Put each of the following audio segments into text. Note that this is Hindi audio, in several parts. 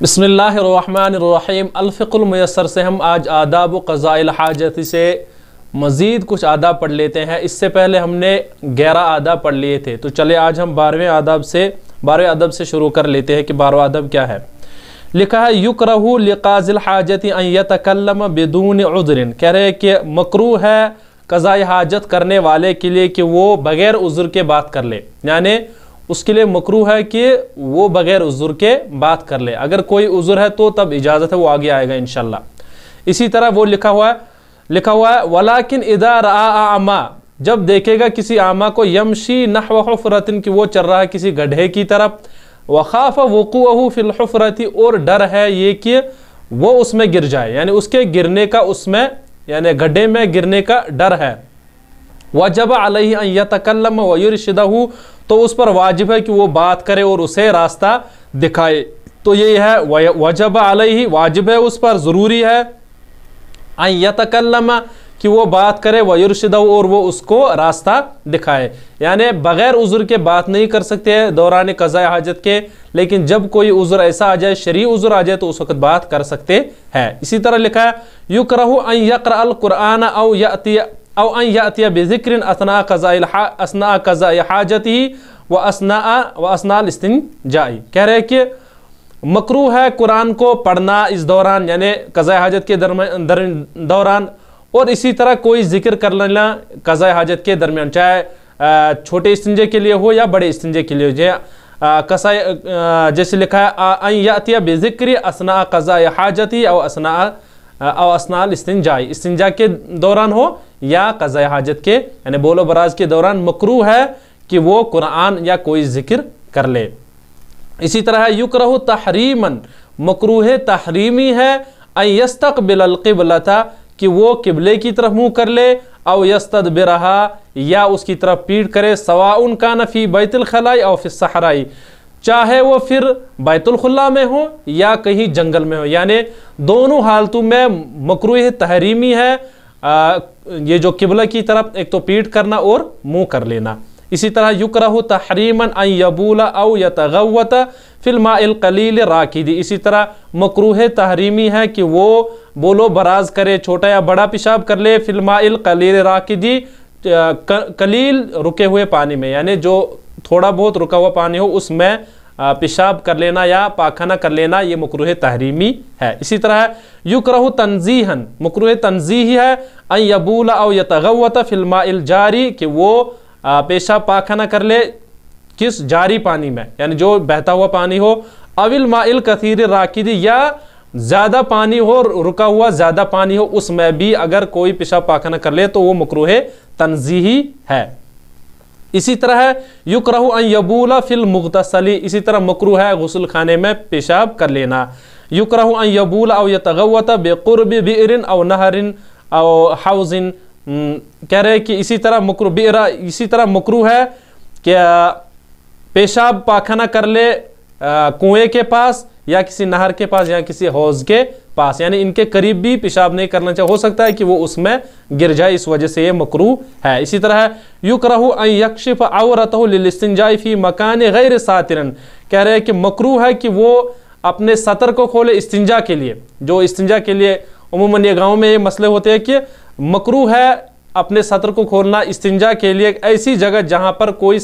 बिस्मिल्लाहिर्रहमानिर्रहीम। अल-फ़िक़्हुल मुयस्सर से हम आज आदाब व क़ज़ाइल हाजत से मज़ीद कुछ आदाब पढ़ लेते हैं। इससे पहले हमने 11 आदाब पढ़ लिए थे, तो चले आज हम 12वें अदब से शुरू कर लेते हैं कि 12वां अदब क्या है। लिखा है युकरहु लिक़ाज़िल हाजति अन यतकल्लम बिदून उज़्रिन। कह रहे हैं कि मकरूह है क़ज़ाए हाजत करने वाले के लिए कि वो बग़ैर उज़्र के बात कर ले, यानी उसके लिए मकरूह है कि वो बग़ैर उज़्र के बात कर ले। अगर कोई उज़्र है तो तब इजाज़त है, वो आगे आएगा इंशाअल्लाह। इसी तरह वो लिखा हुआ है वलाकिन इदा रआ आमा, जब देखेगा किसी आमा को यमशी नहव हुफ़रतिन, कि वो चल रहा है किसी गड्ढे की तरफ, वखाफ वक़ूअहु फिल हुफ़रति, और डर है ये कि वो उसमें गिर जाए, यानी उसके गिरने का, उसमें यानी गड्ढे में गिरने का डर है। वजब अलैहि अन यतकल्लम व युरशिदहु, तो उस पर वाजिब है कि वो बात करे और उसे रास्ता दिखाए। तो ये है वजब अलैहि, वाजिब है उस पर, ज़रूरी है, अन यतकल्लम, कि वो बात करे, व युरशिदहु, और वो उसको रास्ता दिखाए। यानी बग़ैर उज़्र के बात नहीं कर सकते हैं दौरान क़ज़ाए हाजत के, लेकिन जब कोई उज़्र ऐसा आ जाए, शरई उज़्र आ जाए, तो उस वक़्त बात कर सकते हैं। इसी तरह लिखा है युकरहु अन यक़रअल कुरआन औ अन यातिया बिज़िक्रिन असना क़ज़ाए हाजतिही व असनाल इस्तिंजाई। कह रहे हैं कि मकरूह है कुरान को पढ़ना इस दौरान, यानी क़ज़ाए हाजत के दौरान, और इसी तरह कोई जिक्र कर लेना क़ज़ाए हाजत के दरमियान, चाहे छोटे इस्तिंजे के लिए हो या बड़े इस्तिंजे के लिए हो। जैसे लिखा है अन यातिया बिज़िक्रि असना क़ज़ाए हाजती औ असनाल इस्तिंजाई, इस्तिंजा के दौरान हो या क़ज़ाए हाजत के यानी बोलो बराज के दौरान मकरूह है कि वो कुरान या कोई जिक्र कर ले। इसी तरह युकरहु तहरीमन, मकरूह तहरीमी है, अन यस्तक़बिलल क़िबलता, कि वो किबले की तरफ मुँह कर ले, औ यस्तदबिरहा, या उसकी तरफ पीठ करे, सवाउन कान फ़ी बैतुल खलाई औ फ़िस सहराई, चाहे वो फिर बैतुल खुला में हो या कहीं जंगल में हो, यानी दोनों हालतों में मकरूह तहरीमी है ये जो किबला की तरफ एक तो पीठ करना और मुंह कर लेना। इसी तरह युकरहु तहरीमन अन यबूला औ यतगव्वत फिल माइल कलील राकिदी, इसी तरह मकरूह तहरीमी है कि वो बोलो बराज करे, छोटा या बड़ा पेशाब कर ले, फिल माइल कलील राकिदी, कलील रुके हुए पानी में, यानी जो थोड़ा बहुत रुका हुआ पानी हो उसमें पेशाब कर लेना या पाखाना कर लेना, ये मकरूह तहरीमी है। इसी तरह युकरहु तंजीहन, मकरूह तंजीही है, अन यबूला औ यतगव्वत फिल माइल जारी, कि वो पेशाब पाखाना कर ले किस जारी पानी में, यानी जो बहता हुआ पानी हो, अविल माइल कसीर राकिदी, या ज़्यादा पानी हो, रुका हुआ ज़्यादा पानी हो, उसमें भी अगर कोई पेशाब पाखाना कर ले तो वो मकरूह तंजीही है। इसी तरह युकरहु अन यबूला फिल मुग़तसली, इसी तरह मकरूह है गुस्ल खाने में पेशाब कर लेना। युकरहु अन यबूला औ यतगव्वत बिक़ुर्बि बि'रिन औ नहरिन औ हौज़िन, कह रहे हैं कि इसी तरह मकरूह है कि पेशाब पाखाना कर ले कुएं के पास या किसी नहर के पास या किसी हौज़ के पास, यानी इनके करीब भी पेशाब नहीं करना चाहिए, हो सकता है कि वो उसमें गिर जाए, इस वजह से ये मकरूह है। इसी तरह युकरहु अन यक्शिफ औरतहु लिल इस्तिंजाई फी मकान गैर सातिरन, कह रहे हैं कि मकरूह है कि वो अपने सतर को खोले इस्तिंजा के लिए। जो इस्तिंजा के लिए उमूमन ये गाँव में ये मसले होते हैं कि मकरूह है अपने सतर को खोलना इस्तिंजा के लिए ऐसी जगह जहाँ पर कोई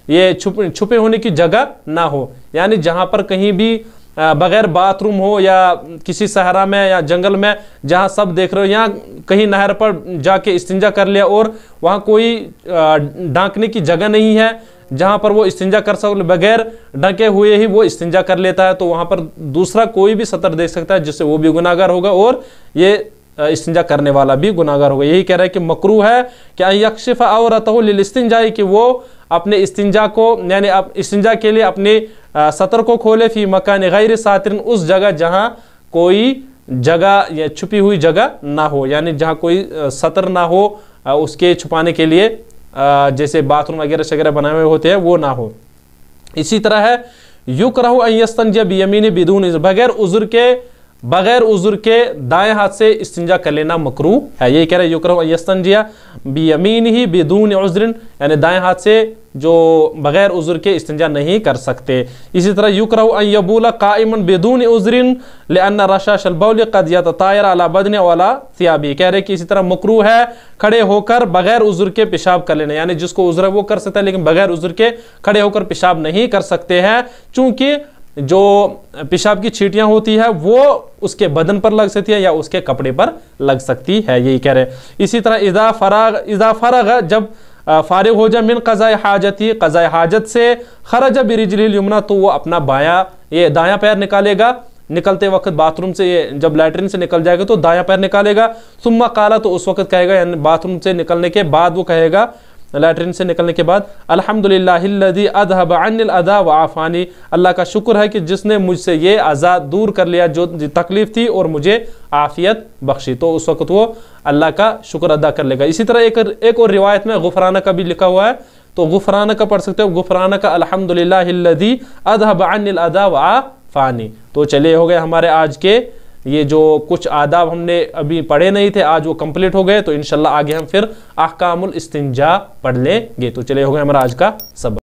ये छुपे होने की जगह ना हो, यानी जहाँ पर कहीं भी बग़ैर बाथरूम हो या किसी सहरा में या जंगल में जहाँ सब देख रहे हो, यहाँ कहीं नहर पर जाके इस्तिंजा कर लिया और वहाँ कोई ढांकने की जगह नहीं है जहाँ पर वो इस्तिंजा कर सके, बगैर ढके हुए ही वो इस्तिंजा कर लेता है, तो वहाँ पर दूसरा कोई भी सतर देख सकता है, जिससे वो भी गुनाहगार होगा और ये इस्तिंजा करने वाला भी गुनाहगार होगा। यही कह रहा है कि मकरूह है कि अन यक्शिफ औरतहु लिल इस्तिंजाई, कि वो अपने इस्तिंजा को यानी इस्तिंजा के लिए अपने सतर को खोले, फी मकान गैर सातिरन, उस जगह जहाँ कोई जगह या छुपी हुई जगह ना हो, यानी जहाँ कोई सतर ना हो उसके छुपाने के लिए, जैसे बाथरूम वगैरह बनाए हुए होते हैं वो ना हो। इसी तरह है युकरहु अन यस्तंजिया बियमीनी बिदून, बगैर उज़्र के बगैर उज़्र के दाएं हाथ से इस्तिंजा कर लेना मकरूह है। यही कह रहे युकरहु अन यस्तंजिया बियमीनिही बिदून उज़्रिन, यानी दाएं हाथ से जो बगैर उज़्र के इस्तिंजा नहीं कर सकते। इसी तरह युकरहु अन यबूला काइमन बिदून उज़्रिन लिअन्न रशाशल बौल क़द यततायर अला बदनि व अला थियाबी, कह रहे कि इसी तरह मकरूह है खड़े होकर बगैर उज़्र के पेशाब कर लेना, यानी जिसको उज़्र है वो कर सकता है लेकिन बगैर उज़्र के खड़े होकर पेशाब नहीं कर सकते हैं, चूंकि जो पेशाब की छींटियां होती है वो उसके बदन पर लग सकती है या उसके कपड़े पर लग सकती है। यही कह रहे। इसी तरह इज़ा फराग जब फारिग हो जाए मिन क़ज़ाए हाजती, क़ज़ाए हाजत से, खरज बिरिजलिल युमना, तो वो अपना ये दायां पैर निकालेगा, निकलते वक्त बाथरूम से, ये जब लैट्रिन से निकल जाएगा तो दायां पैर निकालेगा। सुम्मा काला, तो उस वक्त कहेगा, यानी बाथरूम से निकलने के बाद वो कहेगा, लैट्रिन से निकलने के बाद, अल्हम्दुलिल्लाहिल्लज़ी अज़हब अन्निल अज़ा व आफ़ानी, अल्लाह का शुक्र है कि जिसने मुझसे ये अज़ा दूर कर लिया जो तकलीफ थी और मुझे आफ़ियत बख्शी। तो उस वक्त वो अल्लाह का शुक्र अदा कर लेगा। इसी तरह एक और रिवायत में गुफ़राना का भी लिखा हुआ है, तो गुफ़राना का पढ़ सकते हो, गुफ़राना का अल्हम्दुलिल्लाहिल्लज़ी अज़हब अन्निल अज़ा व आफ़ानी। तो चलिए हो गए हमारे आज के ये जो कुछ आदाब हमने अभी पढ़े नहीं थे, आज वो कंप्लीट हो गए। तो इंशाल्लाह आगे हम फिर अहकामुल इस्तिंजा पढ़ लेंगे। तो चलिए हो गया हमारा आज का सबक।